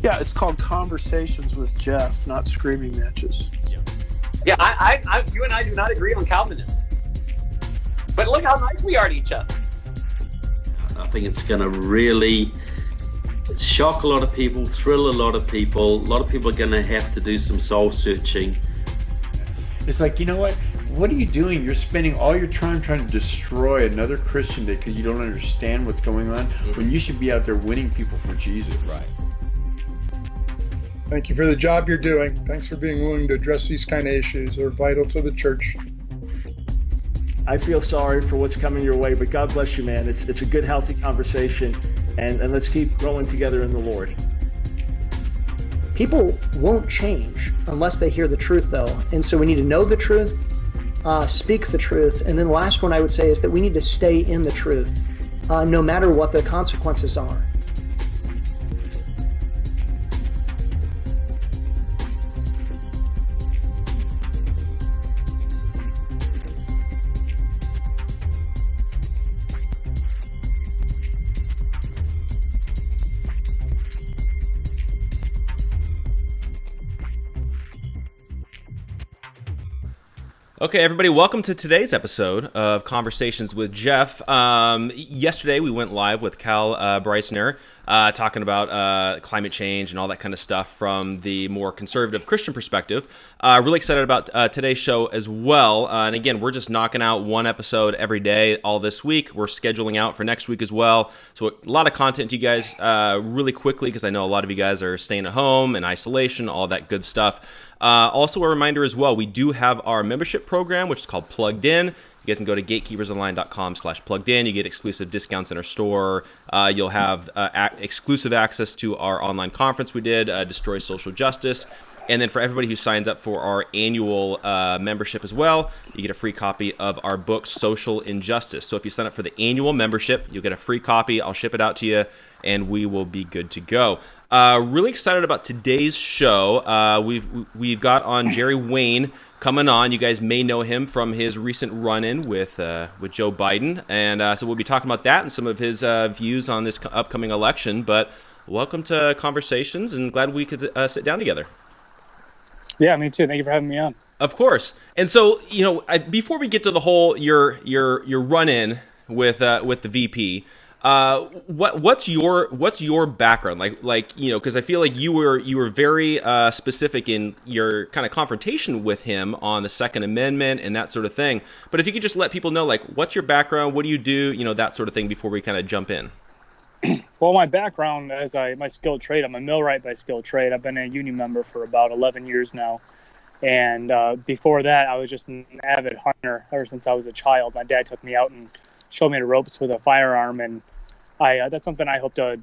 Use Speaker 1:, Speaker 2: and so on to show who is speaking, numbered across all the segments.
Speaker 1: Yeah, it's called Conversations with Jeff, not Screaming Matches.
Speaker 2: Yeah, you and I do not agree on Calvinism. But look how nice we are to each other.
Speaker 3: I think it's going to really shock a lot of people, thrill a lot of people. A lot of people are going to have to do some soul searching.
Speaker 4: It's like, you know what? What are you doing? You're spending all your time trying to destroy another Christian because you don't understand what's going on, when you should be out there winning people for Jesus.
Speaker 3: Right.
Speaker 5: Thank you for the job you're doing. Thanks for being willing to address these kind of issues. They're vital to the church.
Speaker 6: I feel sorry for what's coming your way, but God bless you, man. It's a good, healthy conversation, and let's keep growing together in the Lord.
Speaker 7: People won't change unless they hear the truth, though. And so we need to know the truth, speak the truth. And then the last one I would say is that we need to stay in the truth, no matter what the consequences are.
Speaker 8: Okay, everybody, welcome to today's episode of Conversations with Jeff. Yesterday, we went live with Cal Breisner talking about climate change and all that kind of stuff from the more conservative Christian perspective. Really excited about today's show as well. And again, we're just knocking out one episode every day all this week. We're scheduling out for next week as well. So a lot of content to you guys really quickly, because I know a lot of you guys are staying at home in isolation, all that good stuff. Also, a reminder as well, we do have our membership program, which is called Plugged In. You guys can go to gatekeepersonline.com/plugged in. You get exclusive discounts in our store. You'll have exclusive access to our online conference we did, Destroy Social Justice. And then for everybody who signs up for our annual membership as well, you get a free copy of our book, Social Injustice. So if you sign up for the annual membership, you'll get a free copy. I'll ship it out to you, and we will be good to go. Really excited about today's show. We've got on Jerry Wayne coming on. You guys may know him from his recent run-in with Joe Biden, and so we'll be talking about that and some of his views on this upcoming election. But welcome to Conversations, and glad we could sit down together.
Speaker 9: Yeah, me too. Thank you for having me on.
Speaker 8: Of course. And so, before we get to the whole your run-in with the VP. What's your background like because I feel like you were very specific in your kind of confrontation with him on the Second Amendment and that sort of thing. But if you could just let people know, like, what's your background, what do you do, that sort of thing before we kind of jump in.
Speaker 9: Well, my background my skilled trade, I'm a millwright by skilled trade. I've been a union member for about 11 years now. And before that, I was just an avid hunter ever since I was a child. My dad took me out and showed me the ropes with a firearm, and that's something I hope to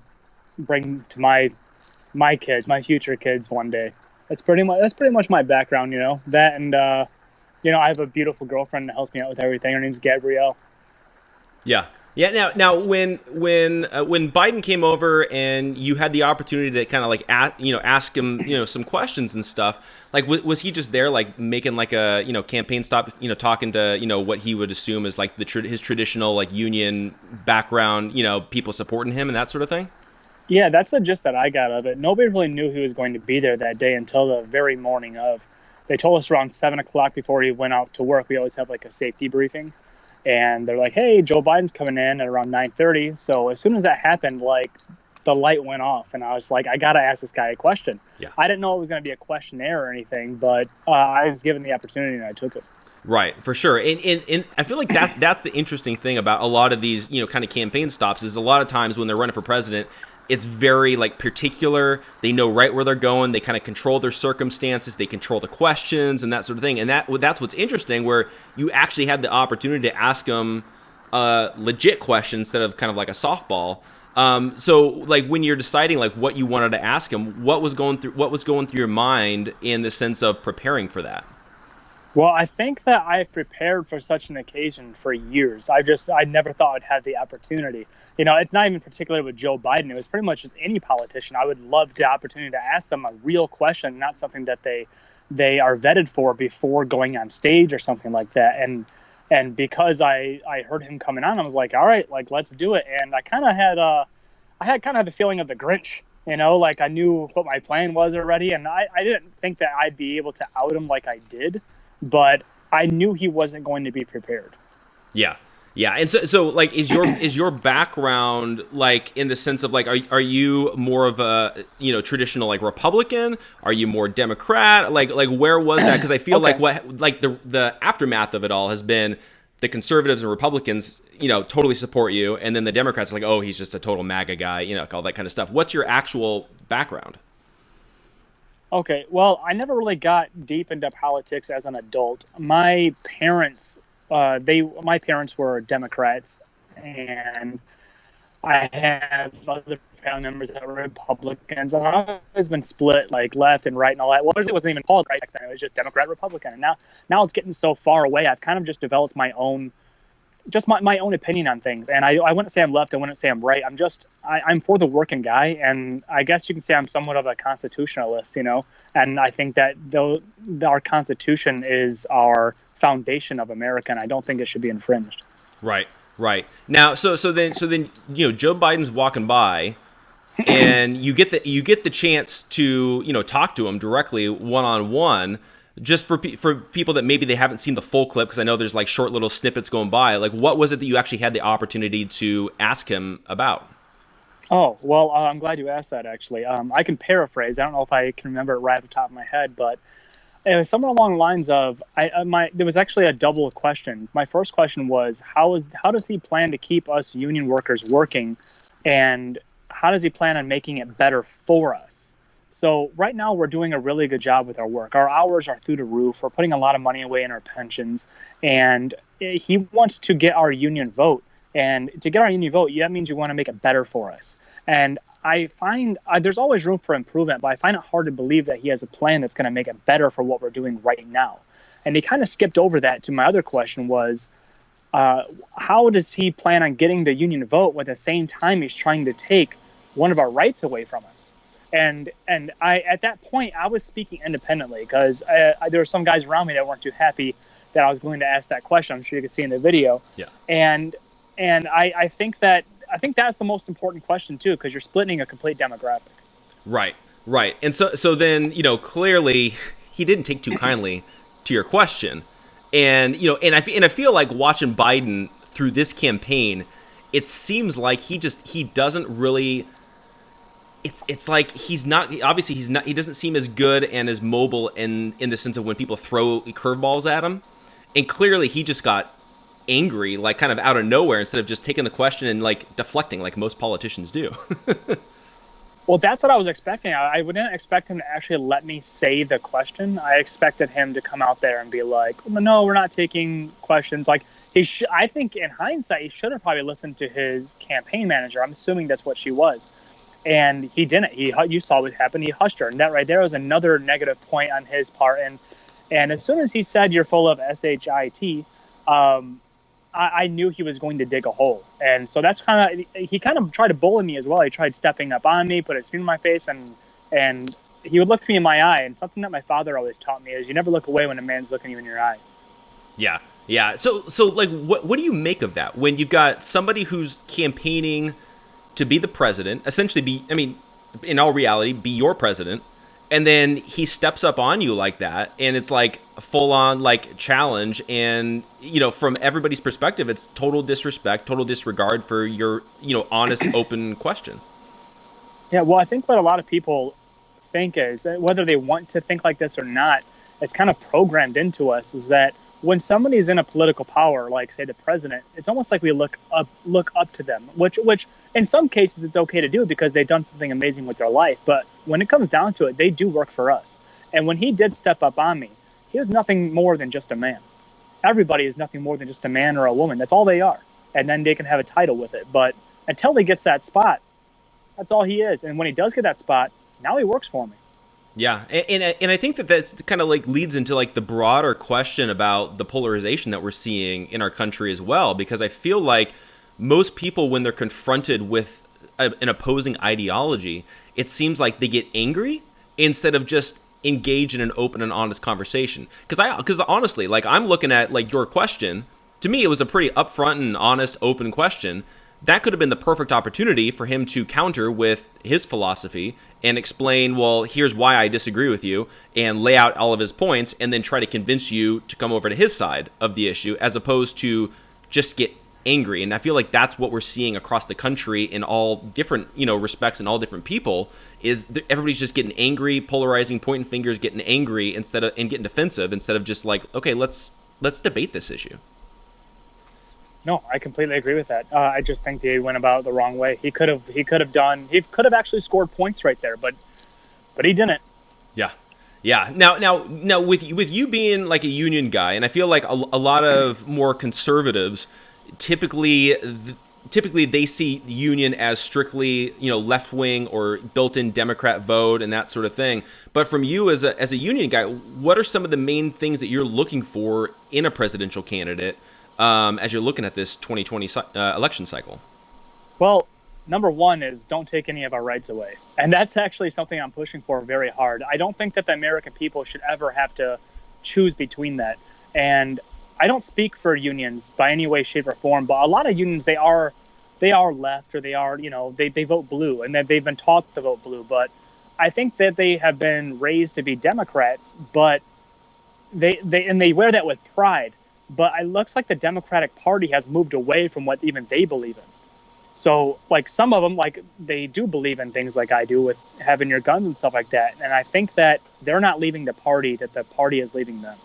Speaker 9: bring to my kids, my future kids one day. That's pretty much my background, that, and I have a beautiful girlfriend that helps me out with everything. Her name's Gabrielle.
Speaker 8: Yeah. Now, when Biden came over and you had the opportunity to kind of like ask him some questions and stuff, like was he just there like making like a campaign stop, talking to what he would assume is like his traditional like union background, people supporting him and that sort of thing?
Speaker 9: Yeah, that's the gist that I got of it. Nobody really knew he was going to be there that day until the very morning of. They told us around 7 o'clock before he went out to work. We always have like a safety briefing. And they're like, hey, Joe Biden's coming in at around 9:30. So as soon as that happened, like, the light went off. And I was like, I got to ask this guy a question.
Speaker 8: Yeah.
Speaker 9: I didn't know it was going to be a questionnaire or anything, but I was given the opportunity and I took it.
Speaker 8: Right, for sure. And I feel like that's the interesting thing about a lot of these, kind of campaign stops is a lot of times when they're running for president, it's very like particular. They know right where they're going. They kind of control their circumstances. They control the questions and that sort of thing. And that's what's interesting, where you actually had the opportunity to ask them legit questions instead of kind of like a softball. So like when you're deciding like what you wanted to ask him, what was going through your mind in the sense of preparing for that?
Speaker 9: Well, I think that I've prepared for such an occasion for years. I never thought I'd have the opportunity. It's not even particular with Joe Biden. It was pretty much just any politician. I would love the opportunity to ask them a real question, not something that they are vetted for before going on stage or something like that. And because I heard him coming on, I was like, all right, like, let's do it. And I had kind of the feeling of the Grinch You know, like I knew what my plan was already, and I didn't think that I'd be able to out him like I did, but I knew he wasn't going to be prepared.
Speaker 8: Yeah. Yeah, and so like, is your background like in the sense of like, are you more of a traditional like Republican? Are you more Democrat? Like where was that? Because I feel
Speaker 9: Okay.
Speaker 8: like the aftermath of it all has been the conservatives and Republicans totally support you, and then the Democrats are like, oh, he's just a total MAGA guy, all that kind of stuff. What's your actual background?
Speaker 9: Okay, well, I never really got deep into politics as an adult. My parents were Democrats, and I have other family members that were Republicans. And I've always been split, like left and right and all that. Well, it wasn't even called right back then. It was just Democrat, Republican. And now it's getting so far away. I've kind of just developed my own opinion on things. And I wouldn't say I'm left. I wouldn't say I'm right. I'm for the working guy. And I guess you can say I'm somewhat of a constitutionalist, and I think that our Constitution is our foundation of America, and I don't think it should be infringed.
Speaker 8: Right. Now, so then Joe Biden's walking by, and you get the chance to talk to him directly one-on-one. Just for people that maybe they haven't seen the full clip, because I know there's like short little snippets going by. Like, what was it that you actually had the opportunity to ask him about?
Speaker 9: Oh, well, I'm glad you asked that, actually. I can paraphrase. I don't know if I can remember it right off the top of my head, but it was somewhere along the lines of there was actually a double question. My first question was, how does he plan to keep us union workers working, and how does he plan on making it better for us? So right now we're doing a really good job with our work. Our hours are through the roof. We're putting a lot of money away in our pensions, and he wants to get our union vote. And to get our union vote, that means you want to make it better for us. And I find there's always room for improvement, but I find it hard to believe that he has a plan that's going to make it better for what we're doing right now. And he kind of skipped over that to my other question was, how does he plan on getting the union vote when at the same time he's trying to take one of our rights away from us? And I at that point, I was speaking independently because there were some guys around me that weren't too happy that I was going to ask that question. I'm sure you can see in the video.
Speaker 8: Yeah.
Speaker 9: And I think that's the most important question too, because you're splitting a complete demographic.
Speaker 8: Right. And so then clearly he didn't take too kindly to your question, and and I feel like watching Biden through this campaign, it seems like he doesn't really. It's like he doesn't seem as good and as mobile in the sense of when people throw curveballs at him, and clearly he just got angry, like kind of out of nowhere, instead of just taking the question and like deflecting like most politicians do.
Speaker 9: Well, that's what I was expecting. I wouldn't expect him to actually let me say the question. I expected him to come out there and be like, no, we're not taking questions. Like I think in hindsight, he should have probably listened to his campaign manager. I'm assuming that's what she was. And he didn't. You saw what happened. He hushed her. And that right there was another negative point on his part. And as soon as he said, you're full of shit, I knew he was going to dig a hole. And so that's he kind of tried to bully me as well. He tried stepping up on me, put his finger in my face, and he would look me in my eye. And something that my father always taught me is you never look away when a man's looking you in your eye.
Speaker 8: Yeah. So like, what do you make of that when you've got somebody who's campaigning to be the president, essentially in all reality, be your president, and then he steps up on you like that, and it's like a full-on like challenge, and from everybody's perspective, it's total disrespect, total disregard for your honest, open question.
Speaker 9: Yeah, well, I think what a lot of people think is, whether they want to think like this or not, it's kind of programmed into us, is that when somebody's in a political power, like say the president, it's almost like we look up to them, which in some cases it's okay to do because they've done something amazing with their life. But when it comes down to it, they do work for us. And when he did step up on me, he was nothing more than just a man. Everybody is nothing more than just a man or a woman. That's all they are. And then they can have a title with it. But until he gets that spot, that's all he is. And when he does get that spot, now he works for me.
Speaker 8: Yeah, and I think that's kind of like leads into like the broader question about the polarization that we're seeing in our country as well, because I feel like most people, when they're confronted with an opposing ideology, it seems like they get angry instead of just engage in an open and honest conversation. Because honestly, like I'm looking at like your question, to me it was a pretty upfront and honest, open question. that could have been the perfect opportunity for him to counter with his philosophy and explain, well, here's why I disagree with you, and lay out all of his points, and then try to convince you to come over to his side of the issue, as opposed to just get angry. And I feel like that's what we're seeing across the country in all different, respects, and all different people, is everybody's just getting angry, polarizing, pointing fingers, getting angry and getting defensive, instead of just like, okay, let's debate this issue.
Speaker 9: No, I completely agree with that. I just think they went about it the wrong way. He could have actually scored points right there, but he didn't.
Speaker 8: Yeah. Yeah. Now with you being like a union guy, and I feel like a lot of more conservatives typically they see the union as strictly, left wing or built-in Democrat vote and that sort of thing. But from you as a union guy, what are some of the main things that you're looking for in a presidential candidate as you're looking at this 2020 election cycle?
Speaker 9: Well, number one is don't take any of our rights away. And that's actually something I'm pushing for very hard. I don't think that the American people should ever have to choose between that. And I don't speak for unions by any way, shape, or form, but a lot of unions, they are left, or they are, they vote blue, and that they've been taught to vote blue. But I think that they have been raised to be Democrats, but they wear that with pride. But it looks like the Democratic Party has moved away from what even they believe in. So, like, some of them, like, they do believe in things like I do with having your guns and stuff like that. And I think that they're not leaving the party, that the party is leaving them.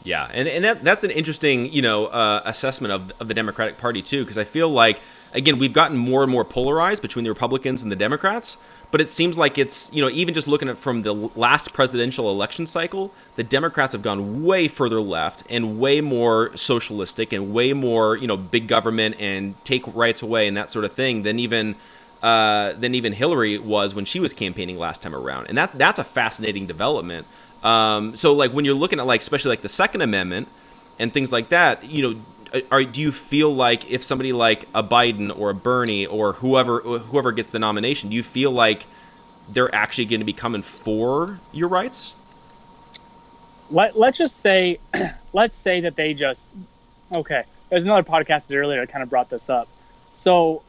Speaker 8: Yeah, and that's an interesting, assessment of the Democratic Party, too, because I feel like, again, we've gotten more and more polarized between the Republicans and the Democrats, but it seems like it's, even just looking at from the last presidential election cycle, the Democrats have gone way further left and way more socialistic and way more, big government and take rights away and that sort of thing than even Hillary was when she was campaigning last time around. And that's a fascinating development. So like when you're looking at like, especially like the Second Amendment and things like that, do you feel like if somebody like a Biden or a Bernie or whoever gets the nomination, do you feel like they're actually going to be coming for your rights?
Speaker 9: Let's just say, that they just, okay. There's another podcast earlier that kind of brought this up. So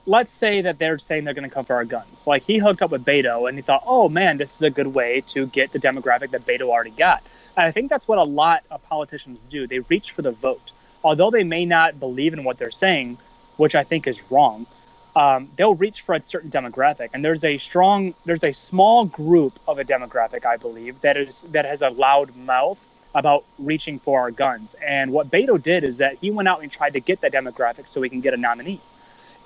Speaker 9: let's say that they're saying they're going to come for our guns. Like, he hooked up with Beto and he thought, oh man, this is a good way to get the demographic that Beto already got. And I think that's what a lot of politicians do. They reach for the vote. Although they may not believe in what they're saying, which I think is wrong, they'll reach for a certain demographic. And there's a small group of a demographic, I believe, that has a loud mouth about reaching for our guns. And what Beto did is that he went out and tried to get that demographic so he can get a nominee.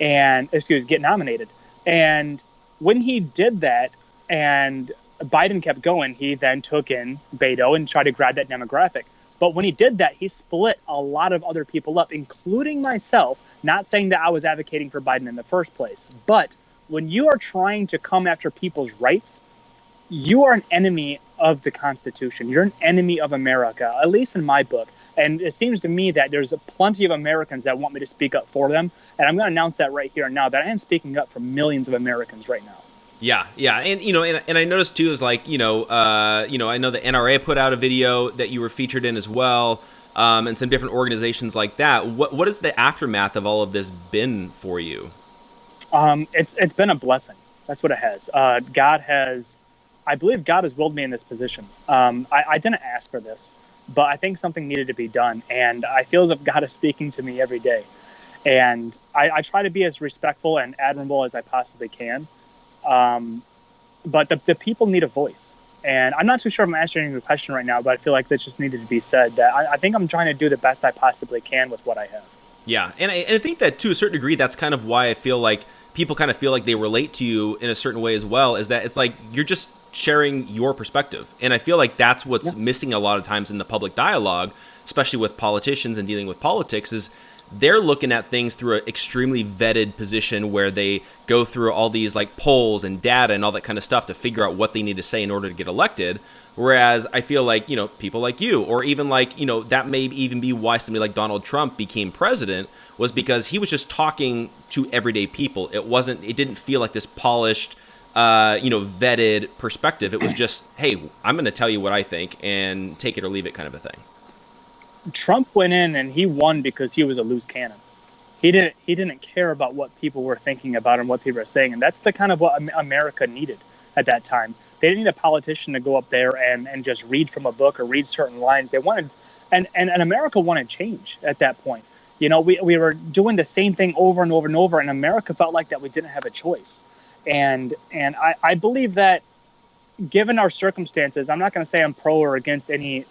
Speaker 9: Get nominated. And when he did that and Biden kept going, he then took in Beto and tried to grab that demographic. But when he did that, he split a lot of other people up, including myself, not saying that I was advocating for Biden in the first place. But when you are trying to come after people's rights, you are an enemy of the Constitution. You're an enemy of America, at least in my book. And it seems to me that there's plenty of Americans that want me to speak up for them. And I'm going to announce that right here and now, that I am speaking up for millions of Americans right now.
Speaker 8: Yeah, and and I noticed too is like I know the NRA put out a video that you were featured in as well, and some different organizations like that. What has the aftermath of all of this been for you?
Speaker 9: It's been a blessing. That's what it has. I believe God has willed me in this position. I didn't ask for this, but I think something needed to be done, and I feel as if God is speaking to me every day. And I try to be as respectful and admirable as I possibly can. But the people need a voice. And I'm not too sure if I'm answering your question right now, but I feel like this just needed to be said. That I think I'm trying to do the best I possibly can with what I have.
Speaker 8: Yeah, and I think that to a certain degree, that's kind of why I feel like people kind of feel like they relate to you in a certain way as well, is that it's like you're just sharing your perspective. And I feel like that's what's missing a lot of times in the public dialogue, especially with politicians and dealing with politics, is they're looking at things through an extremely vetted position where they go through all these like polls and data and all that kind of stuff to figure out what they need to say in order to get elected. Whereas I feel like, people like you, or even like, that may even be why somebody like Donald Trump became president, was because he was just talking to everyday people. It didn't feel like this polished, vetted perspective. It was just, hey, I'm going to tell you what I think and take it or leave it kind of a thing.
Speaker 9: Trump went in and he won because he was a loose cannon. He didn't care about what people were thinking about and what people were saying, and that's the kind of what America needed at that time. They didn't need a politician to go up there and just read from a book or read certain lines. They wanted, and America wanted change at that point. You know, we were doing the same thing over and over and over, and America felt like that we didn't have a choice. And I believe that, given our circumstances, I'm not going to say I'm pro or against any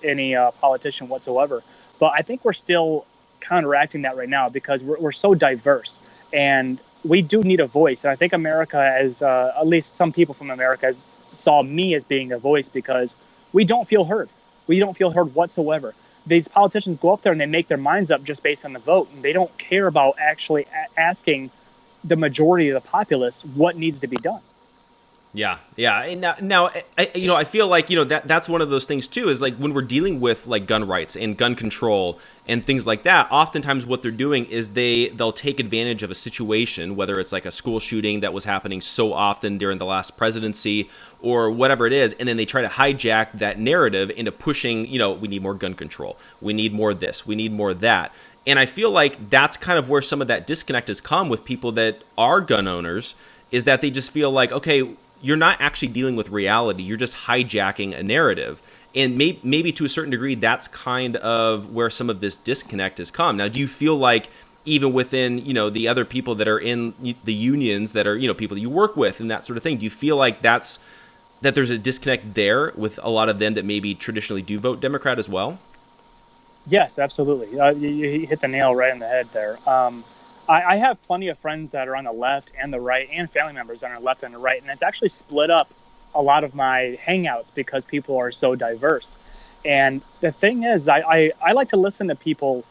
Speaker 9: politician whatsoever, but I think we're still counteracting that right now because we're so diverse, and we do need a voice. And I think America, as at least some people from America, saw me as being a voice because we don't feel heard. We don't feel heard whatsoever. These politicians go up there and they make their minds up just based on the vote, and they don't care about actually asking the majority of the populace what needs to be done.
Speaker 8: Yeah. And now, I feel like, that's one of those things too, is like when we're dealing with like gun rights and gun control and things like that, oftentimes what they're doing is they'll take advantage of a situation, whether it's like a school shooting that was happening so often during the last presidency or whatever it is. And then they try to hijack that narrative into pushing, we need more gun control. We need more of this. We need more of that. And I feel like that's kind of where some of that disconnect has come with people that are gun owners, is that they just feel like, okay, you're not actually dealing with reality. You're just hijacking a narrative. And maybe to a certain degree, that's kind of where some of this disconnect has come. Now, do you feel like even within, the other people that are in the unions that are, people that you work with and that sort of thing, do you feel like that there's a disconnect there with a lot of them that maybe traditionally do vote Democrat as well?
Speaker 9: Yes, absolutely. You hit the nail right on the head there. I have plenty of friends that are on the left and the right, and family members that are on the left and the right, and it's actually split up a lot of my hangouts because people are so diverse. And the thing is, I like to listen to people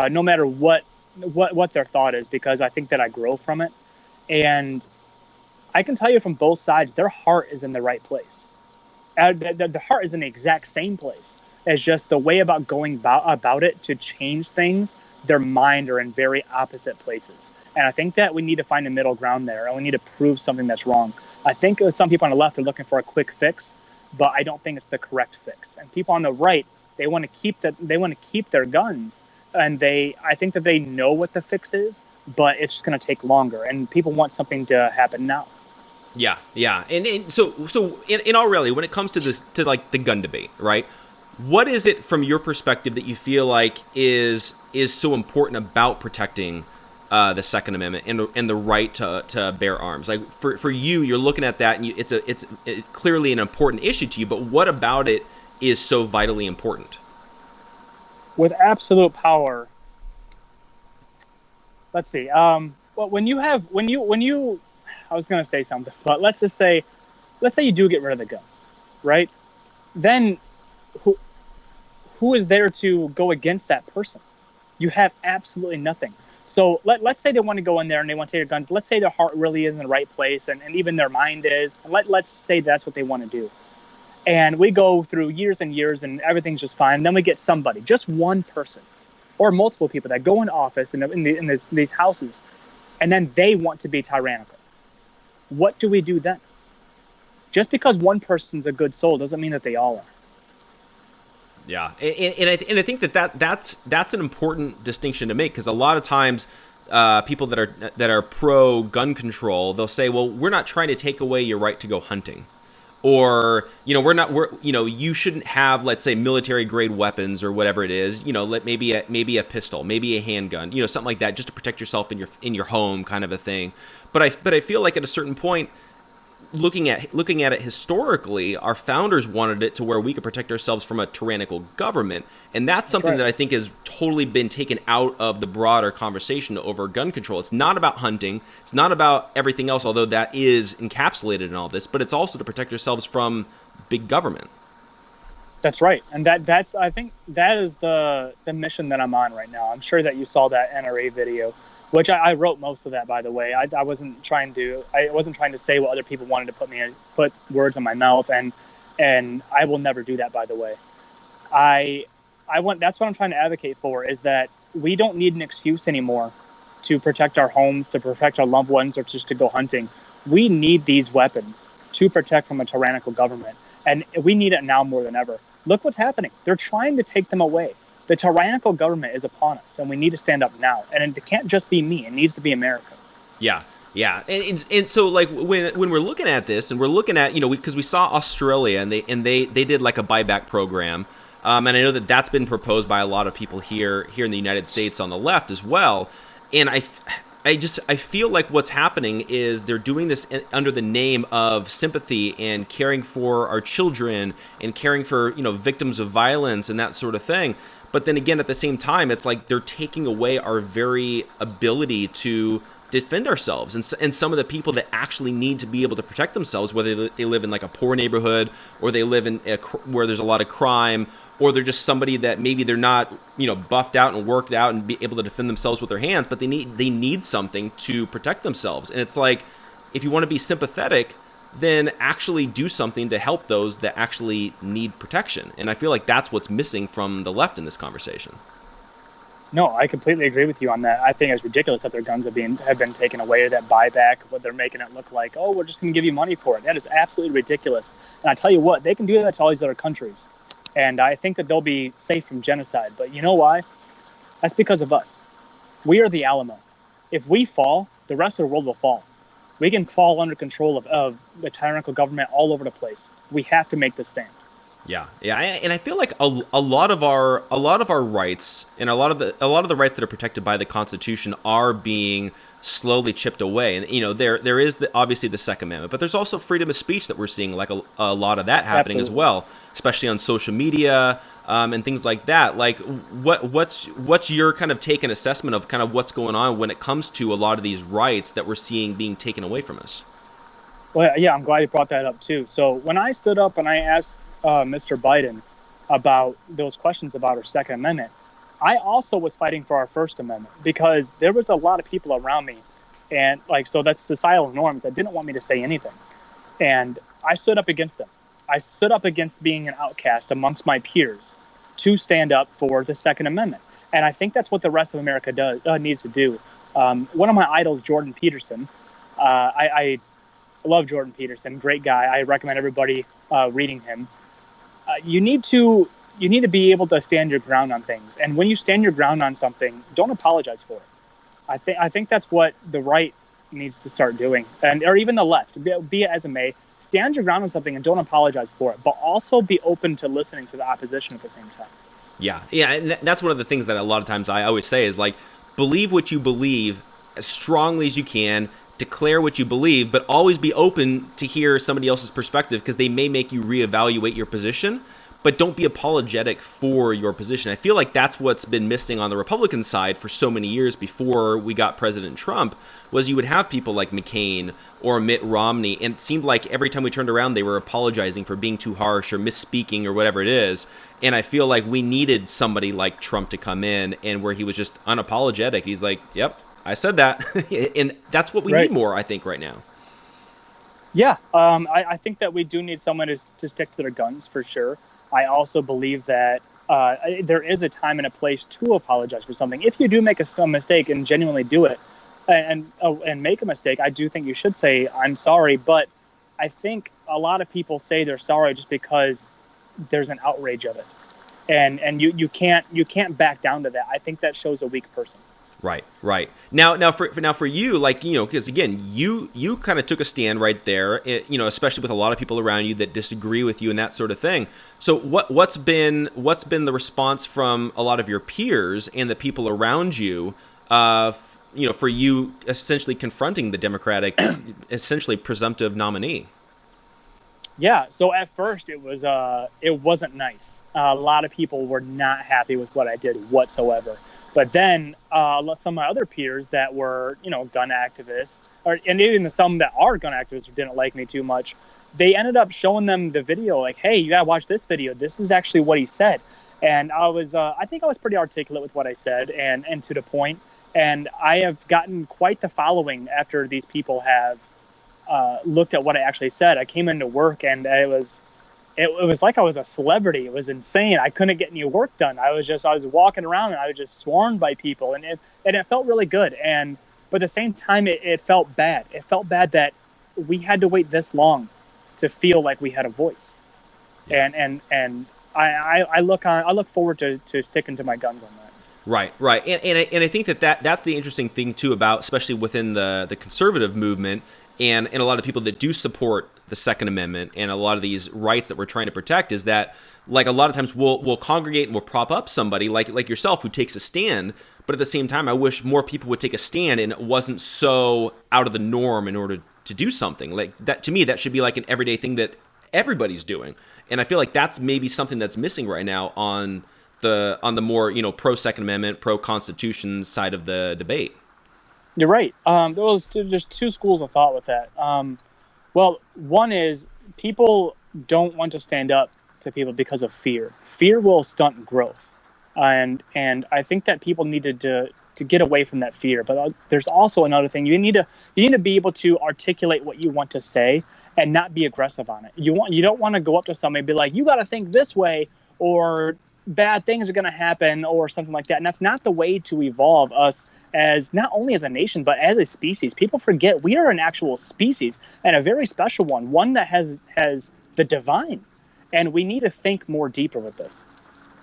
Speaker 9: no matter what their thought is, because I think that I grow from it. And I can tell you from both sides, their heart is in the right place. The heart is in the exact same place. It's just the way about going about it to change things, their mind are in very opposite places. And I think that we need to find a middle ground there, and we need to prove something that's wrong. I think that some people on the left are looking for a quick fix, but I don't think it's the correct fix. And people on the right, they want to keep their guns, and I think that they know what the fix is, but it's just going to take longer, and people want something to happen now.
Speaker 8: Yeah. And so in all reality, when it comes to this, to like the gun debate, right? What is it from your perspective that you feel like is so important about protecting the Second Amendment and the right to bear arms? Like for you, you're looking at that, and it's clearly an important issue to you. But what about it is so vitally important?
Speaker 9: With absolute power, let's see. Well, when you, I was going to say something, but let's say you do get rid of the guns, right? Then who is there to go against that person? You have absolutely nothing. So let's say they want to go in there and they want to take your guns. Let's say their heart really is in the right place, and even their mind is. Let's say that's what they want to do. And we go through years and years and everything's just fine. And then we get somebody, just one person or multiple people that go into office in these houses, and then they want to be tyrannical. What do we do then? Just because one person's a good soul doesn't mean that they all are.
Speaker 8: Yeah, and I think that's an important distinction to make, because a lot of times people that are pro gun control, they'll say, well, we're not trying to take away your right to go hunting, or you shouldn't have, let's say, military grade weapons or whatever it is, maybe a pistol, maybe a handgun, something like that, just to protect yourself in your home, kind of a thing. But I feel like at a certain point, looking at it historically, our founders wanted it to where we could protect ourselves from a tyrannical government, and that's something that I think has totally been taken out of the broader conversation over gun control. It's not about hunting, it's not about everything else, although that is encapsulated in all this, but it's also to protect ourselves from big government.
Speaker 9: That's right, and that's I think that is the mission that I'm on right now. I'm sure that you saw that NRA video, which I wrote most of that, by the way. I wasn't trying to say what other people wanted to put words in my mouth, and I will never do that, by the way. That's what I'm trying to advocate for, is that we don't need an excuse anymore to protect our homes, to protect our loved ones, or just to go hunting. We need these weapons to protect from a tyrannical government, and we need it now more than ever. Look what's happening. They're trying to take them away. The tyrannical government is upon us, and we need to stand up now. And it can't just be me. It needs to be America.
Speaker 8: Yeah. Yeah, and so like when we're looking at this, and we're looking at, because we saw Australia, and they did like a buyback program, and I know that that's been proposed by a lot of people here in the United States on the left as well, and I feel like what's happening is they're doing this under the name of sympathy and caring for our children and caring for victims of violence and that sort of thing. But then again, at the same time, it's like they're taking away our very ability to defend ourselves, and some of the people that actually need to be able to protect themselves, whether they live in like a poor neighborhood, or they live in where there's a lot of crime, or they're just somebody that maybe they're not buffed out and worked out and be able to defend themselves with their hands, but they need something to protect themselves. And it's like, if you want to be sympathetic, then actually do something to help those that actually need protection. And I feel like that's what's missing from the left in this conversation.
Speaker 9: No, I completely agree with you on that. I think it's ridiculous that their guns have been taken away, or that buyback, what they're making it look like, oh, we're just going to give you money for it. That is absolutely ridiculous. And I tell you what, they can do that to all these other countries. And I think that they'll be safe from genocide. But you know why? That's because of us. We are the Alamo. If we fall, the rest of the world will fall. We can fall under control of the tyrannical government all over the place. We have to make this stand.
Speaker 8: Yeah, and I feel like a lot of our rights, and a lot of the rights that are protected by the Constitution are being slowly chipped away. And there is obviously the Second Amendment, but there's also freedom of speech that we're seeing like a lot of that happening as well, especially on social media and things like that. Like what's your kind of take and assessment of kind of what's going on when it comes to a lot of these rights that we're seeing being taken away from us?
Speaker 9: Well, yeah, I'm glad you brought that up too. So when I stood up and I asked Mr. Biden about those questions about our Second Amendment, I also was fighting for our First Amendment, because there was a lot of people around me, and so that's societal norms that didn't want me to say anything. And I stood up against them. I stood up against being an outcast amongst my peers to stand up for the Second Amendment. And I think that's what the rest of America needs to do. One of my idols, Jordan Peterson, I love Jordan Peterson, great guy. I recommend everybody reading him. You need to be able to stand your ground on things, and when you stand your ground on something, don't apologize for it. I think that's what the right needs to start doing, or even the left. Be it as it may, stand your ground on something and don't apologize for it, but also be open to listening to the opposition at the same time.
Speaker 8: Yeah, and that's one of the things that a lot of times I always say is like, believe what you believe as strongly as you can. Declare what you believe, but always be open to hear somebody else's perspective, because they may make you reevaluate your position, but don't be apologetic for your position. I feel like that's what's been missing on the Republican side for so many years before we got President Trump, was you would have people like McCain or Mitt Romney, and it seemed like every time we turned around, they were apologizing for being too harsh or misspeaking or whatever it is. And I feel like we needed somebody like Trump to come in, and where he was just unapologetic. He's like, yep, I said that. And that's what we need more, I think, right now.
Speaker 9: Yeah, I think that we do need someone to stick to their guns, for sure. I also believe that there is a time and a place to apologize for something. If you do make a mistake and genuinely do it and make a mistake, I do think you should say, I'm sorry. But I think a lot of people say they're sorry just because there's an outrage of it. And you can't back down to that. I think that shows a weak person.
Speaker 8: Right. Now for you, like, because again, you kind of took a stand right there, especially with a lot of people around you that disagree with you and that sort of thing. So what's been the response from a lot of your peers and the people around you, for you essentially confronting the Democratic, essentially presumptive nominee?
Speaker 9: Yeah. So at first it wasn't nice. A lot of people were not happy with what I did whatsoever. But then some of my other peers that were, gun activists, and even some that are gun activists who didn't like me too much, they ended up showing them the video, like, hey, you got to watch this video. This is actually what he said. And I think I was pretty articulate with what I said and to the point. And I have gotten quite the following after these people have looked at what I actually said. I came into work and it was like I was a celebrity. It was insane. I couldn't get any work done. I was walking around and I was just swarmed by people, and it felt really good. But at the same time, it felt bad. It felt bad that we had to wait this long to feel like we had a voice. Yeah. And I look forward to sticking to my guns on that.
Speaker 8: Right. And I think that's the interesting thing too about, especially within the conservative movement and a lot of people that do support the Second Amendment and a lot of these rights that we're trying to protect, is that, like, a lot of times we'll congregate and we'll prop up somebody like yourself who takes a stand, but at the same time I wish more people would take a stand and it wasn't so out of the norm in order to do something. Like that, to me, that should be like an everyday thing that everybody's doing. And I feel like that's maybe something that's missing right now on the more, pro Second Amendment, pro Constitution side of the debate.
Speaker 9: You're right. There's two schools of thought with that. Well, one is people don't want to stand up to people because of fear. Fear will stunt growth, and I think that people needed to get away from that fear. But there's also another thing: you need to be able to articulate what you want to say and not be aggressive on it. You don't want to go up to somebody and be like, "You got to think this way," or "bad things are going to happen," or something like that. And that's not the way to evolve us as not only as a nation, but as a species. People forget we are an actual species, and a very special one that has the divine. And we need to think more deeper with this.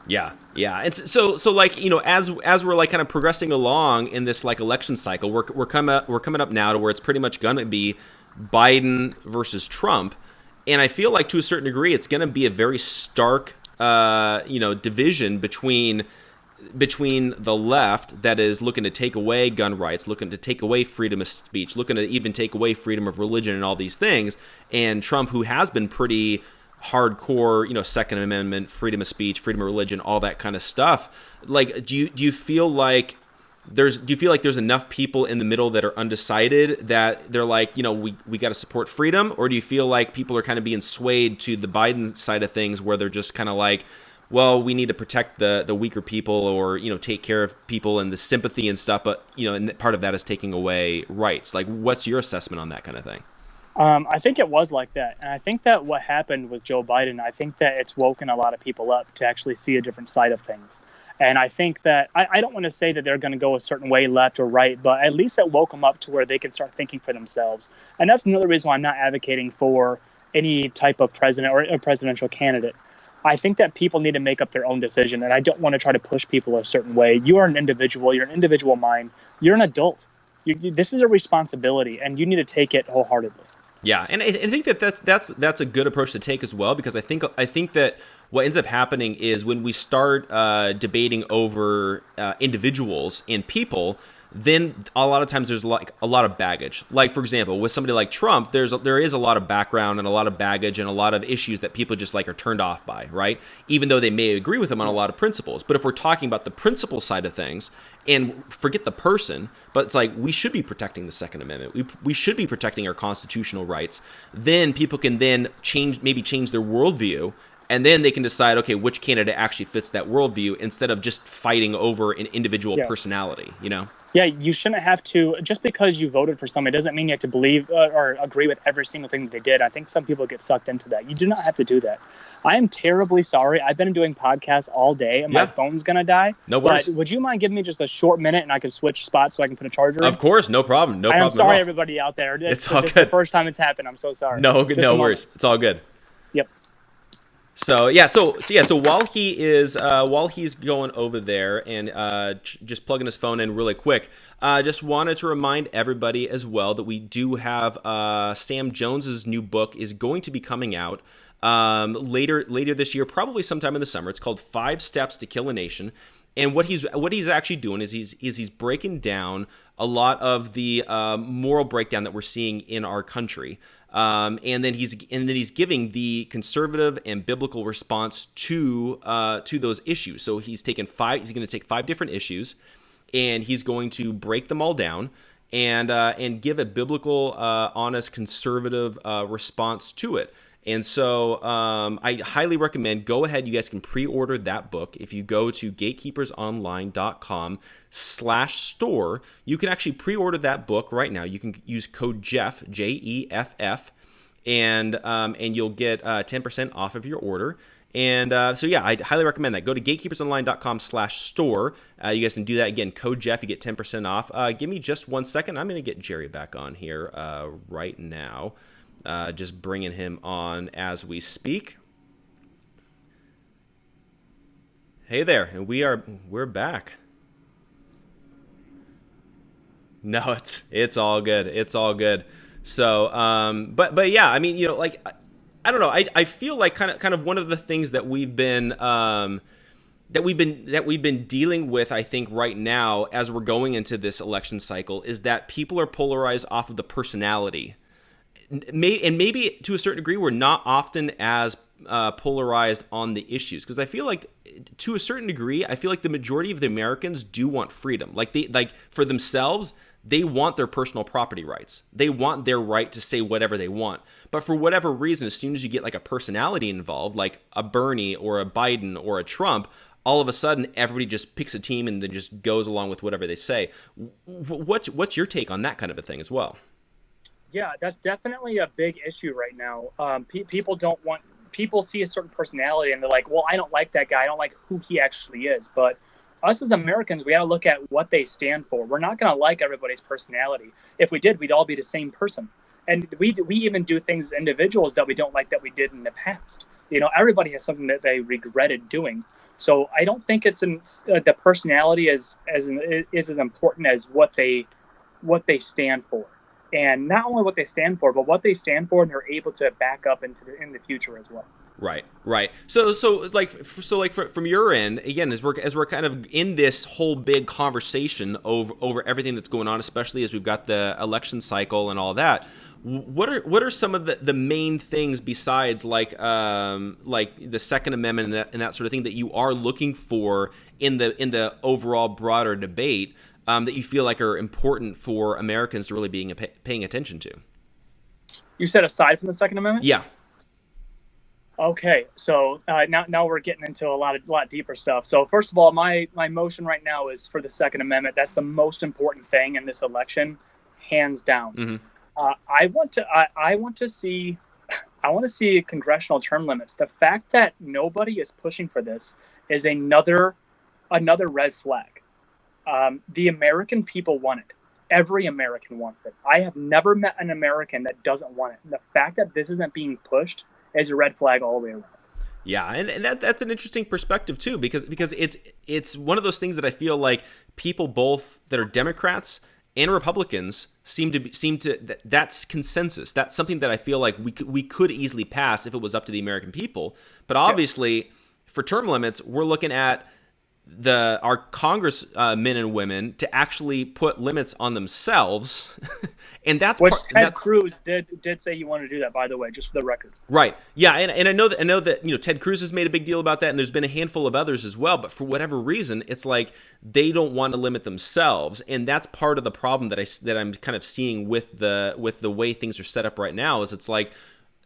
Speaker 8: Yeah. And so like, as we're like kind of progressing along in this like election cycle, we're coming up now to where it's pretty much going to be Biden versus Trump. And I feel like to a certain degree, it's going to be a very stark, division between the left that is looking to take away gun rights, looking to take away freedom of speech, looking to even take away freedom of religion and all these things, and Trump, who has been pretty hardcore, Second Amendment, freedom of speech, freedom of religion, all that kind of stuff. Like, do you feel like there's enough people in the middle that are undecided that they're like, we got to support freedom? Or do you feel like people are kind of being swayed to the Biden side of things, where they're just kind of like, well, we need to protect the weaker people, or, take care of people and the sympathy and stuff, but, and part of that is taking away rights. Like, what's your assessment on that kind of thing?
Speaker 9: I think it was like that. And I think that what happened with Joe Biden, I think that it's woken a lot of people up to actually see a different side of things. And I think that, I don't want to say that they're going to go a certain way, left or right, but at least it woke them up to where they can start thinking for themselves. And that's another reason why I'm not advocating for any type of president or a presidential candidate. I think that people need to make up their own decision, and I don't want to try to push people a certain way. You are an individual. You're an individual mind. You're an adult. This is a responsibility, and you need to take it wholeheartedly.
Speaker 8: Yeah, and I think that's a good approach to take as well, because I think that what ends up happening is when we start debating over individuals and people, then a lot of times there's like a lot of baggage. Like, for example, with somebody like Trump, there is a lot of background and a lot of baggage and a lot of issues that people just like are turned off by, right? Even though they may agree with him on a lot of principles. But if we're talking about the principle side of things and forget the person, but it's like we should be protecting the Second Amendment. We should be protecting our constitutional rights. Then people can then change their worldview. And then they can decide, okay, which candidate actually fits that worldview, instead of just fighting over an individual personality,
Speaker 9: Yeah, you shouldn't have to, just because you voted for somebody doesn't mean you have to believe or agree with every single thing that they did. I think some people get sucked into that. You do not have to do that. I am terribly sorry. I've been doing podcasts all day, and my phone's going to die.
Speaker 8: No worries.
Speaker 9: But would you mind giving me just a short minute, and I can switch spots so I can put a charger in?
Speaker 8: Of course, no problem. I'm
Speaker 9: sorry, everybody out there.
Speaker 8: It's all good.
Speaker 9: It's the first time it's happened. I'm so sorry.
Speaker 8: No worries. It's all good.
Speaker 9: Yep.
Speaker 8: So while he's going over there and just plugging his phone in really quick, just wanted to remind everybody as well that we do have Sam Jones's new book is going to be coming out later this year, probably sometime in the summer. It's called 5 Steps to Kill a Nation. And what he's actually doing is he's breaking down a lot of the moral breakdown that we're seeing in our country, and then he's giving the conservative and biblical response to those issues. So he's going to take 5 different issues, and he's going to break them all down and give a biblical, honest, conservative response to it. And so I highly recommend, go ahead, you guys can pre-order that book. If you go to gatekeepersonline.com/store, you can actually pre-order that book right now. You can use code Jeff, JEFF, and you'll get 10% off of your order. And I highly recommend that. Go to gatekeepersonline.com/store. You guys can do that. Again, code Jeff, you get 10% off. Give me just 1 second. I'm going to get Jerry back on here right now. Just bringing him on as we speak. Hey there, and we're back. No, it's all good. It's all good. So, but yeah, I mean, like, I don't know. I feel like kind of one of the things that we've been dealing with, I think, right now as we're going into this election cycle is that people are polarized off of the personality. And maybe to a certain degree, we're not often as polarized on the issues, because I feel like to a certain degree, I feel like the majority of the Americans do want freedom. Like for themselves, they want their personal property rights. They want their right to say whatever they want. But for whatever reason, as soon as you get like a personality involved, like a Bernie or a Biden or a Trump, all of a sudden everybody just picks a team and then just goes along with whatever they say. What's your take on that kind of a thing as well?
Speaker 9: Yeah, that's definitely a big issue right now. People see a certain personality and they're like, well, I don't like that guy. I don't like who he actually is. But us as Americans, we got to look at what they stand for. We're not going to like everybody's personality. If we did, we'd all be the same person. And we even do things as individuals that we don't like that we did in the past. Everybody has something that they regretted doing. So I don't think it's the personality is as important as what they stand for. And not only what they stand for, but what they stand for, and they're able to back up in the future as well.
Speaker 8: Right. So from your end, again, as we're kind of in this whole big conversation over everything that's going on, especially as we've got the election cycle and all that. What are some of the main things besides like the Second Amendment and that sort of thing that you are looking for in the overall broader debate? That you feel like are important for Americans to really paying attention to?
Speaker 9: You said aside from the Second Amendment?
Speaker 8: Yeah.
Speaker 9: Okay, so now we're getting into a lot deeper stuff. So first of all, my motion right now is for the Second Amendment. That's the most important thing in this election, hands down.
Speaker 8: Mm-hmm.
Speaker 9: I want to see congressional term limits. The fact that nobody is pushing for this is another red flag. The American people want it. Every American wants it. I have never met an American that doesn't want it. The fact that this isn't being pushed is a red flag all the way around.
Speaker 8: Yeah, and that's an interesting perspective too, because it's one of those things that I feel like people both that are Democrats and Republicans seem to that's consensus. That's something that I feel like we could easily pass if it was up to the American people. But obviously, for term limits, we're looking at our Congress men and women to actually put limits on themselves, and that's
Speaker 9: Ted Cruz did say he wanted to do that, by the way, just for the record.
Speaker 8: Right. Yeah, and I know that Ted Cruz has made a big deal about that, and there's been a handful of others as well. But for whatever reason, it's like they don't want to limit themselves, and that's part of the problem that I'm kind of seeing with the way things are set up right now. Is it's like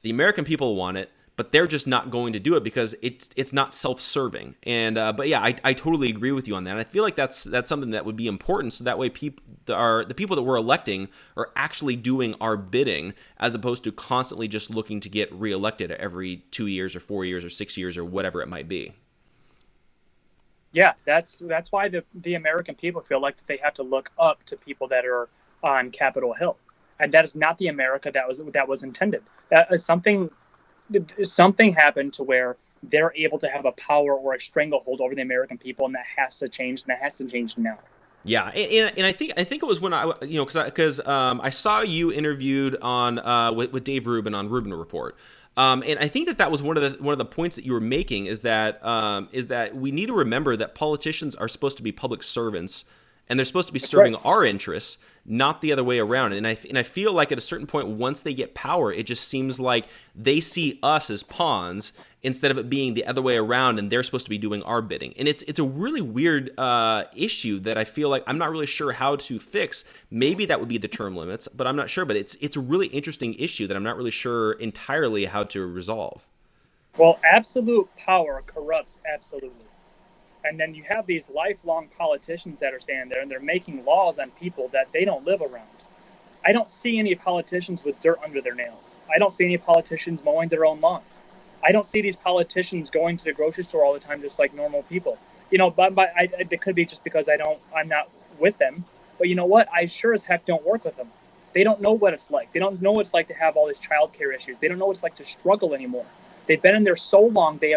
Speaker 8: the American people want it, but they're just not going to do it because it's not self-serving. And but yeah, I totally agree with you on that. And I feel like that's something that would be important, so that way the people that we're electing are actually doing our bidding, as opposed to constantly just looking to get reelected every 2 years or 4 years or 6 years or whatever it might be.
Speaker 9: Yeah, that's why the American people feel like they have to look up to people that are on Capitol Hill, and that is not the America that was intended. Something happened to where they're able to have a power or a stranglehold over the American people, and that has to change, and that has to change now.
Speaker 8: Yeah, and I think it was when because I saw you interviewed on with Dave Rubin on Rubin Report, and I think that was one of the points that you were making is that we need to remember that politicians are supposed to be public servants, and they're supposed to be serving our interests, not the other way around. And I feel like at a certain point, once they get power, it just seems like they see us as pawns instead of it being the other way around, and they're supposed to be doing our bidding. And it's a really weird issue that I feel like I'm not really sure how to fix. Maybe that would be the term limits, but I'm not sure. But it's a really interesting issue that I'm not really sure entirely how to resolve.
Speaker 9: Well, absolute power corrupts absolutely. And then you have these lifelong politicians that are standing there, and they're making laws on people that they don't live around. I don't see any politicians with dirt under their nails. I don't see any politicians mowing their own lawns. I don't see these politicians going to the grocery store all the time just like normal people. But it could be just because I'm not with them. But you know what? I sure as heck don't work with them. They don't know what it's like. They don't know what it's like to have all these child care issues. They don't know what it's like to struggle anymore. They've been in there so long, they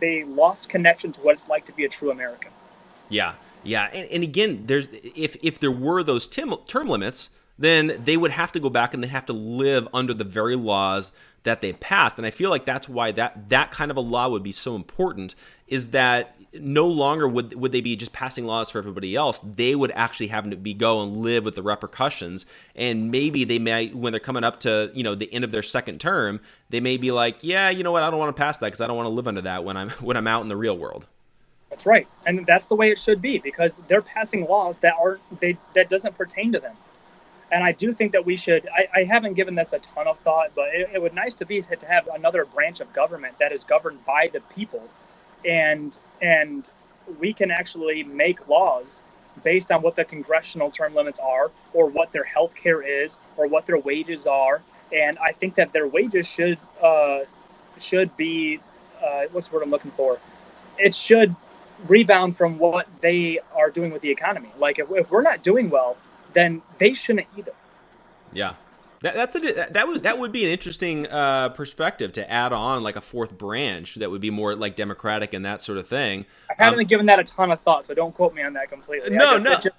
Speaker 9: they lost connection to what it's like to be a true American.
Speaker 8: Yeah, yeah, and again, if there were those term limits, then they would have to go back and they have to live under the very laws that they passed. And I feel like that's why that kind of a law would be so important, is that no longer would they be just passing laws for everybody else. They would actually have to go and live with the repercussions. And maybe they may, when they're coming up to, the end of their second term, they may be like, yeah, you know what, I don't want to pass that because I don't want to live under that when I'm out in the real world.
Speaker 9: That's right. And that's the way it should be, because they're passing laws that doesn't pertain to them. And I do think that we should, I haven't given this a ton of thought, but it would nice to have another branch of government that is governed by the people. And we can actually make laws based on what the congressional term limits are, or what their health care is, or what their wages are. And I think that their wages should be, what's the word I'm looking for? It should rebound from what they are doing with the economy. Like if we're not doing well, then they shouldn't either.
Speaker 8: Yeah. That would be an interesting perspective to add on, like a fourth branch that would be more like democratic and that sort of thing.
Speaker 9: I haven't given that a ton of thought, so don't quote me on that completely.
Speaker 8: No.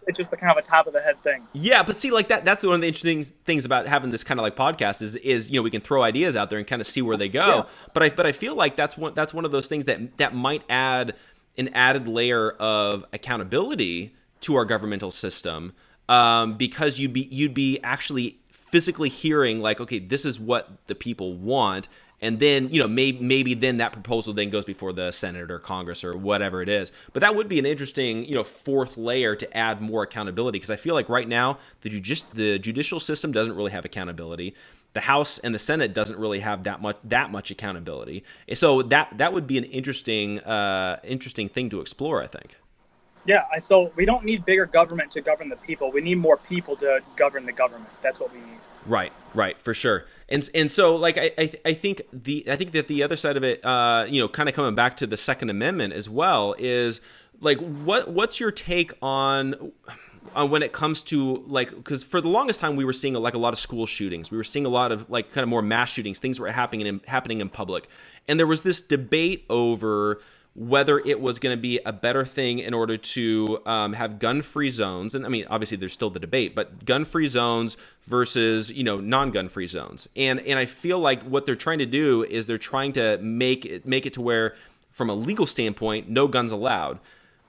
Speaker 9: It's just the kind of a top of the head thing.
Speaker 8: Yeah, but see, like that's one of the interesting things about having this kind of like podcast is we can throw ideas out there and kind of see where they go. Yeah. But I feel like that's one of those things that might add an added layer of accountability to our governmental system, because you'd be actually physically hearing like, okay, this is what the people want, and then maybe then that proposal then goes before the Senate or Congress or whatever it is. But that would be an interesting fourth layer to add more accountability, because I feel like right now the judicial system doesn't really have accountability. The House and the Senate doesn't really have that much accountability. So that would be an interesting thing to explore, I think.
Speaker 9: Yeah, so we don't need bigger government to govern the people. We need more people to govern the government. That's what we need.
Speaker 8: Right, for sure. And so like I think that the other side of it, kind of coming back to the Second Amendment as well, is like what's your take on when it comes to like, because for the longest time we were seeing like a lot of school shootings, we were seeing a lot of like kind of more mass shootings, things were happening in public, and there was this debate over whether it was going to be a better thing in order to have gun-free zones. And I mean, obviously there's still the debate, but gun-free zones versus, non-gun-free zones. And I feel like what they're trying to do is they're trying to make it to where, from a legal standpoint, no guns allowed.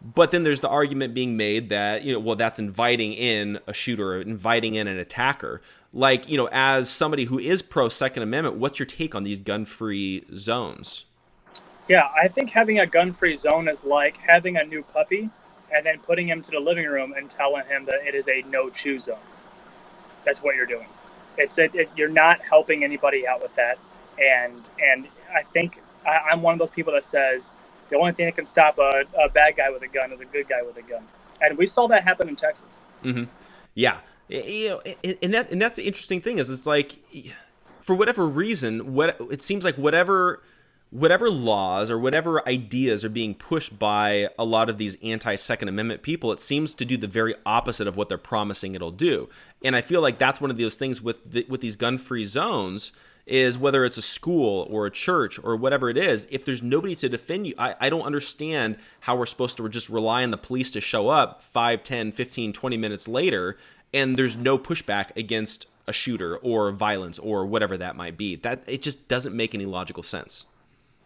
Speaker 8: But then there's the argument being made that, that's inviting in a shooter, or inviting in an attacker. Like, as somebody who is pro-Second Amendment, what's your take on these gun-free zones?
Speaker 9: Yeah, I think having a gun-free zone is like having a new puppy and then putting him to the living room and telling him that it is a no-chew zone. That's what you're doing. You're not helping anybody out with that. And I think I'm one of those people that says the only thing that can stop a bad guy with a gun is a good guy with a gun. And we saw that happen in Texas.
Speaker 8: Mm-hmm. Yeah. And that's the interesting thing is it's like, for whatever reason, it seems like whatever laws or whatever ideas are being pushed by a lot of these anti-Second Amendment people, it seems to do the very opposite of what they're promising it'll do. And I feel like that's one of those things with these gun-free zones, is whether it's a school or a church or whatever it is, if there's nobody to defend you, I don't understand how we're supposed to just rely on the police to show up 5, 10, 15, 20 minutes later, and there's no pushback against a shooter or violence or whatever that might be. That it just doesn't make any logical sense.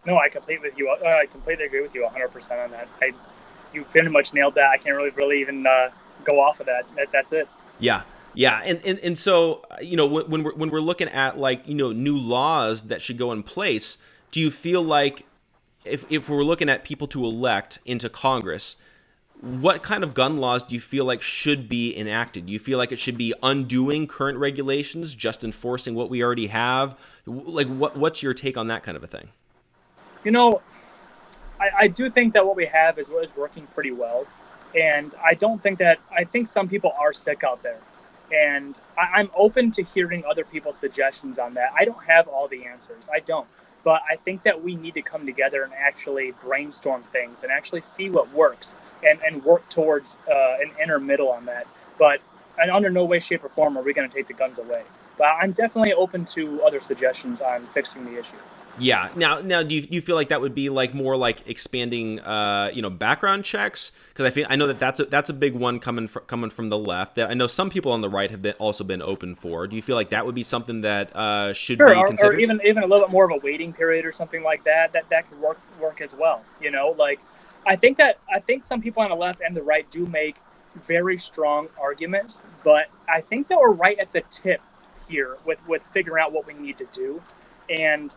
Speaker 9: No, I completely agree with you 100% on that. You pretty much nailed that. I can't really even go off of that. That's it.
Speaker 8: Yeah, and so when we're looking at like new laws that should go in place, do you feel like if we're looking at people to elect into Congress, what kind of gun laws do you feel like should be enacted? Do you feel like it should be undoing current regulations, just enforcing what we already have? Like what's your take on that kind of a thing?
Speaker 9: I do think that what we have is working pretty well. And I think some people are sick out there. And I'm open to hearing other people's suggestions on that. I don't have all the answers. I don't. But I think that we need to come together and actually brainstorm things and actually see what works and work towards an inner middle on that. But under no way, shape, or form are we going to take the guns away. But I'm definitely open to other suggestions on fixing the issue.
Speaker 8: Yeah. Now, do you feel like that would be like more like expanding, background checks? Because I know that's a big one coming from the left that I know some people on the right have also been open for. Do you feel like that would be something that should be considered?
Speaker 9: Or even a little bit more of a waiting period or something like that. That could work as well. Like I think some people on the left and the right do make very strong arguments, but I think that we're right at the tip here with figuring out what we need to do. And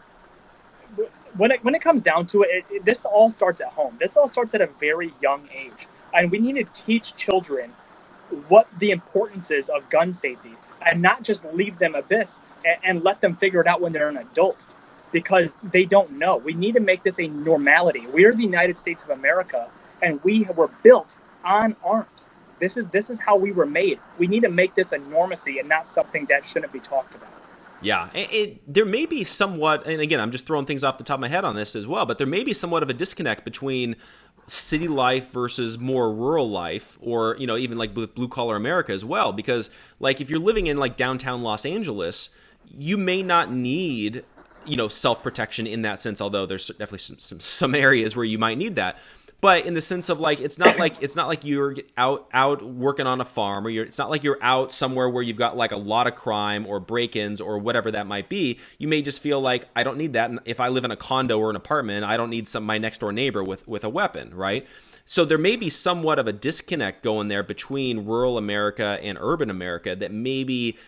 Speaker 9: when it comes down to it, this all starts at home. This all starts at a very young age. And we need to teach children what the importance is of gun safety and not just leave them abyss and let them figure it out when they're an adult, because they don't know. We need to make this a normality. We are the United States of America, and we were built on arms. This is how we were made. We need to make this a normacy and not something that shouldn't be talked about.
Speaker 8: Yeah, there may be somewhat, and again, I'm just throwing things off the top of my head on this as well, but there may be somewhat of a disconnect between city life versus more rural life, or, even like with blue collar America as well, because like if you're living in like downtown Los Angeles, you may not need, self-protection in that sense, although there's definitely some areas where you might need that. But in the sense of like, it's not like you're out working on a farm, or it's not like you're out somewhere where you've got like a lot of crime or break-ins or whatever that might be. You may just feel like, I don't need that. And if I live in a condo or an apartment, I don't need my next door neighbor with a weapon, right? So there may be somewhat of a disconnect going there between rural America and urban America that maybe,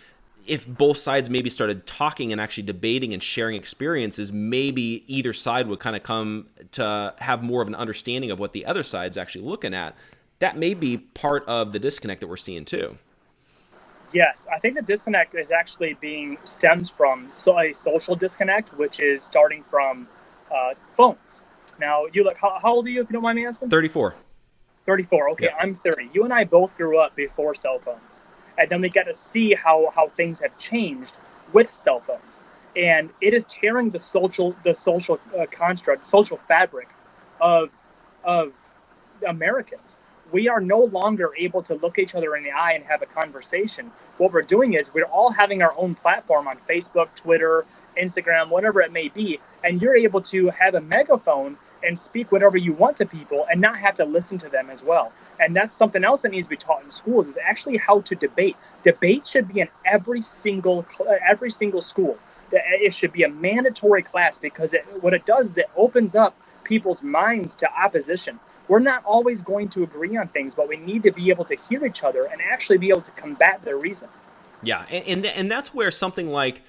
Speaker 8: if both sides maybe started talking and actually debating and sharing experiences, maybe either side would kind of come to have more of an understanding of what the other side's actually looking at. That may be part of the disconnect that we're seeing too.
Speaker 9: Yes, I think the disconnect is actually stems from a social disconnect, which is starting from phones. Now, how old are you, if you don't mind me asking?
Speaker 8: 34.
Speaker 9: 34, okay,
Speaker 8: Yeah.
Speaker 9: I'm 30. You and I both grew up before cell phones. And then we get to see how things have changed with cell phones, and it is tearing the social construct, social fabric of Americans. We are no longer able to look each other in the eye and have a conversation. What we're doing is we're all having our own platform on Facebook, Twitter, Instagram, whatever it may be, and you're able to have a megaphone and speak whatever you want to people and not have to listen to them as well. And that's something else that needs to be taught in schools, is actually how to debate. Debate should be in every single school. It should be a mandatory class, because what it does is it opens up people's minds to opposition. We're not always going to agree on things, but we need to be able to hear each other and actually be able to combat their reason.
Speaker 8: Yeah, and that's where something like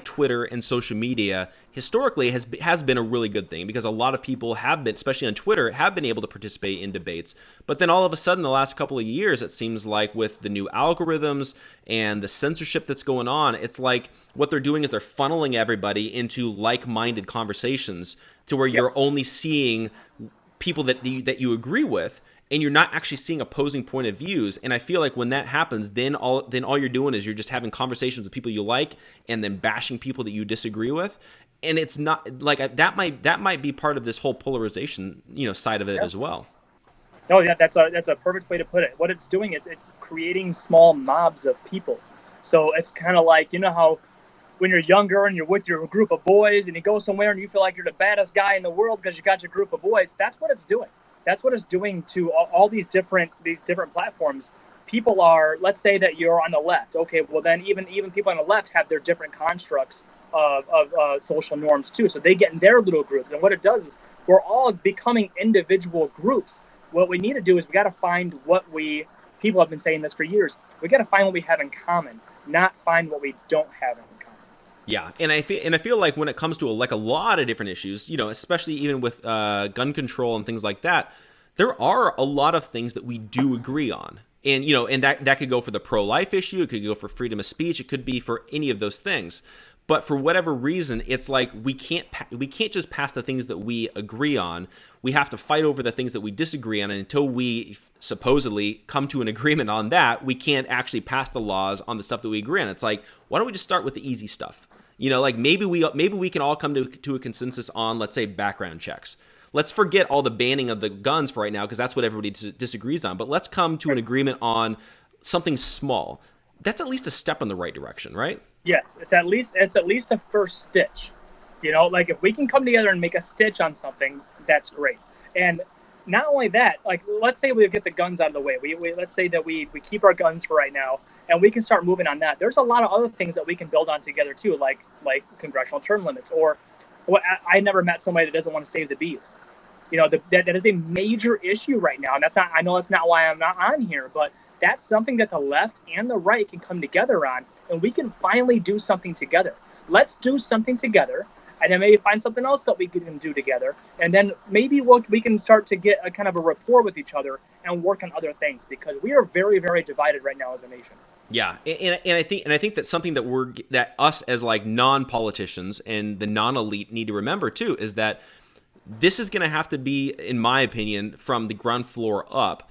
Speaker 8: Twitter and social media historically has been a really good thing, because a lot of people have been, especially on Twitter, have been able to participate in debates. But then all of a sudden, the last couple of years, it seems like with the new algorithms and the censorship that's going on, it's like what they're doing is they're funneling everybody into like-minded conversations to where you're only seeing people that you agree with, and you're not actually seeing opposing point of views. And I feel like when that happens, then all you're doing is you're just having conversations with people you like, and then bashing people that you disagree with. And it's not like that might be part of this whole polarization, side of it as well.
Speaker 9: Oh yeah, that's a perfect way to put it. What it's doing is it's creating small mobs of people. So it's kind of like, how when you're younger and you're with your group of boys and you go somewhere and you feel like you're the baddest guy in the world because you got your group of boys. That's what it's doing. That's what it's doing to all these different platforms. People are, let's say that you're on the left. Okay, well then even people on the left have their different constructs of social norms too. So they get in their little groups. And what it does is we're all becoming individual groups. What we need to do is we got to find people have been saying this for years. We got to find what we have in common, not find what we don't have in common.
Speaker 8: Yeah, and I feel like when it comes to a lot of different issues, especially even with gun control and things like that, there are a lot of things that we do agree on. And and that could go for the pro-life issue, it could go for freedom of speech, it could be for any of those things. But for whatever reason, it's like we can't just pass the things that we agree on. We have to fight over the things that we disagree on, and until we supposedly come to an agreement on that, we can't actually pass the laws on the stuff that we agree on. It's like, why don't we just start with the easy stuff? Like maybe we can all come to a consensus on, let's say, background checks. Let's forget all the banning of the guns for right now, because that's what everybody disagrees on. But let's come to an agreement on something small. That's at least a step in the right direction, right?
Speaker 9: Yes, it's at least a first stitch. You know, like if we can come together and make a stitch on something, that's great. And not only that, like let's say we get the guns out of the way. Let's say that we keep our guns for right now, and we can start moving on that. There's a lot of other things that we can build on together too, like congressional term limits, or I never met somebody that doesn't want to save the bees. You know, that is a major issue right now, and I know that's not why I'm not on here, but that's something that the left and the right can come together on, and we can finally do something together. Let's do something together, and then maybe find something else that we can do together, and then maybe we can start to get a kind of a rapport with each other and work on other things, because we are very, very divided right now as a nation.
Speaker 8: Yeah, and I think that's something that us as like non-politicians and the non-elite need to remember too, is that this is going to have to be, in my opinion, from the ground floor up.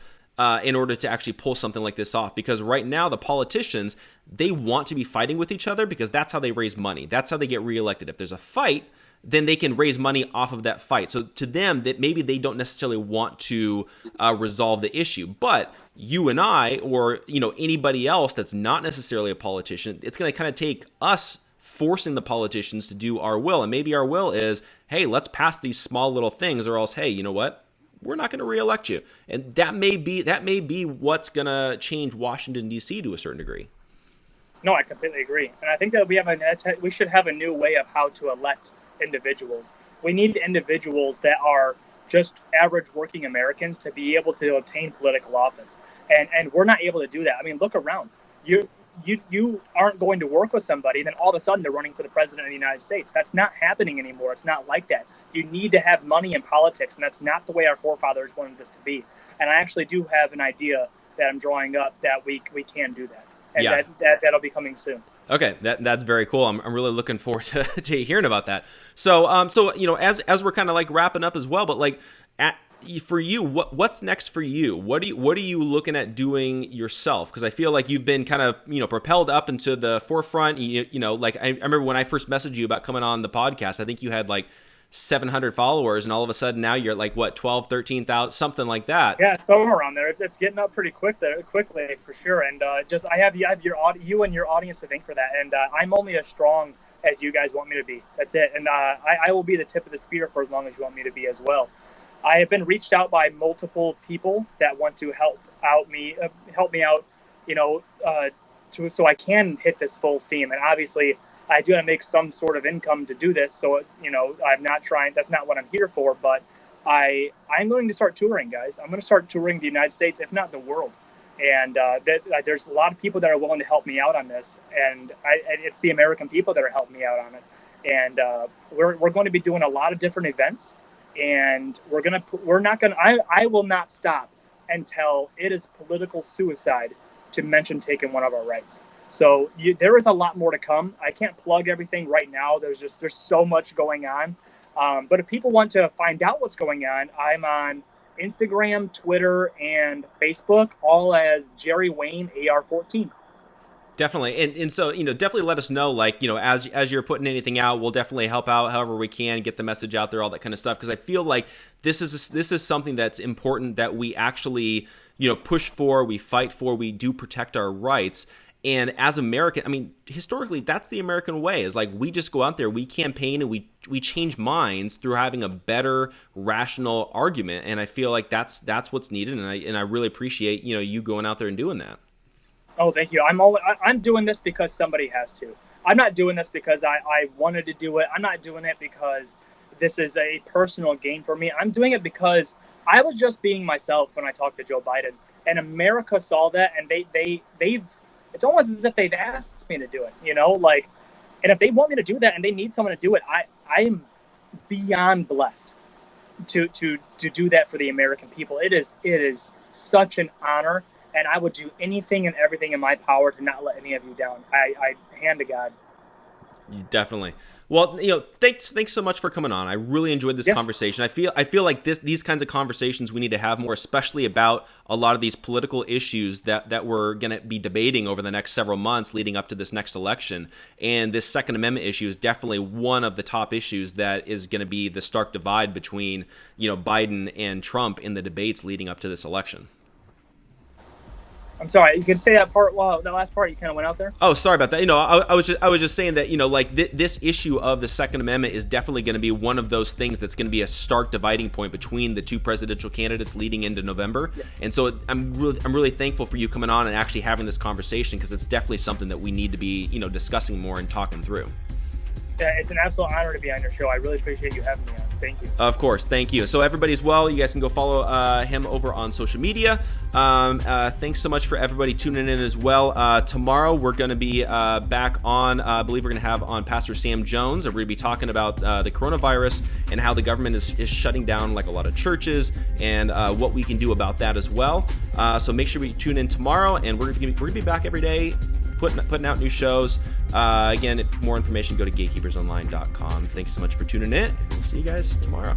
Speaker 8: In order to actually pull something like this off. Because right now, the politicians, they want to be fighting with each other because that's how they raise money. That's how they get reelected. If there's a fight, then they can raise money off of that fight. So to them, that maybe they don't necessarily want to resolve the issue. But you and I, or anybody else that's not necessarily a politician, it's going to kind of take us forcing the politicians to do our will. And maybe our will is, hey, let's pass these small little things, or else, hey, you know what? We're not going to reelect you. And that may be what's going to change Washington, D.C. to a certain degree.
Speaker 9: No, I completely agree. And I think that we should have a new way of how to elect individuals. We need individuals that are just average working Americans to be able to obtain political office. And we're not able to do that. I mean, look around. You aren't going to work with somebody, and then all of a sudden they're running for the president of the United States. That's not happening anymore. It's not like that. You need to have money in politics, and that's not the way our forefathers wanted this to be. And I actually do have an idea that I'm drawing up that we can do that, and that'll be coming soon.
Speaker 8: Okay, that's very cool. I'm really looking forward to hearing about that. So as we're kind of like wrapping up as well, but like for you, what's next for you? What are you looking at doing yourself? Because I feel like you've been kind of propelled up into the forefront. Like I remember when I first messaged you about coming on the podcast, I think you had like 700 followers, and all of a sudden now you're like 12, 13,000, something like that.
Speaker 9: Yeah, somewhere around there. It's getting up pretty quickly for sure. And I have you and your audience to thank for that. And I'm only as strong as you guys want me to be. That's it. And I will be the tip of the spear for as long as you want me to be as well. I have been reached out by multiple people that want to help me out, so I can hit this full steam. And obviously, I do want to make some sort of income to do this. So, I'm not trying. That's not what I'm here for. But I'm going to start touring, guys. I'm going to start touring the United States, if not the world. And there's a lot of people that are willing to help me out on this. And it's the American people that are helping me out on it. And we're going to be doing a lot of different events. And I will not stop until it is political suicide to mention taking one of our rights. So there is a lot more to come. I can't plug everything right now. There's so much going on. But if people want to find out what's going on, I'm on Instagram, Twitter, and Facebook, all as Jerry Wayne AR-14.
Speaker 8: Definitely. And so, definitely let us know, as you're putting anything out, we'll definitely help out however we can, get the message out there, all that kind of stuff. Because I feel like this is something that's important that we actually, push for, we fight for, we do protect our rights. And as American, historically, that's the American way, is like we just go out there, we campaign, and we change minds through having a better, rational argument. And I feel like that's what's needed. And I really appreciate, you going out there and doing that.
Speaker 9: Oh, thank you. I'm doing this because somebody has to. I'm not doing this because I wanted to do it. I'm not doing it because this is a personal gain for me. I'm doing it because I was just being myself when I talked to Joe Biden, and America saw that, and they've it's almost as if they've asked me to do it, and if they want me to do that and they need someone to do it, I am beyond blessed to do that for the American people. It is such an honor. And I would do anything and everything in my power to not let any of you down. I hand to God.
Speaker 8: Definitely. Well, thanks so much for coming on. I really enjoyed this conversation. I feel like these kinds of conversations we need to have more, especially about a lot of these political issues that we're going to be debating over the next several months leading up to this next election. And this Second Amendment issue is definitely one of the top issues that is going to be the stark divide between, Biden and Trump in the debates leading up to this election.
Speaker 9: I'm sorry. You could say that part. Well, that last part you kind of went out there.
Speaker 8: Oh, sorry about that. I was just saying that like this issue of the Second Amendment is definitely going to be one of those things that's going to be a stark dividing point between the two presidential candidates leading into November. Yeah. And so I'm really thankful for you coming on and actually having this conversation, because it's definitely something that we need to be discussing more and talking through.
Speaker 9: Yeah, it's an absolute honor to be on your show. I really appreciate you having me on. Thank you.
Speaker 8: Of course, thank you. So everybody as well, you guys can go follow him over on social media. Thanks so much for everybody tuning in as well. Tomorrow we're going to be back on, I believe we're going to have on Pastor Sam Jones, and we're going to be talking about the coronavirus and how the government is shutting down like a lot of churches, and what we can do about that as well. So make sure we tune in tomorrow, and we're going to be back every day putting out new shows. Again, more information, go to gatekeepersonline.com. Thanks so much for tuning in. We'll see you guys tomorrow.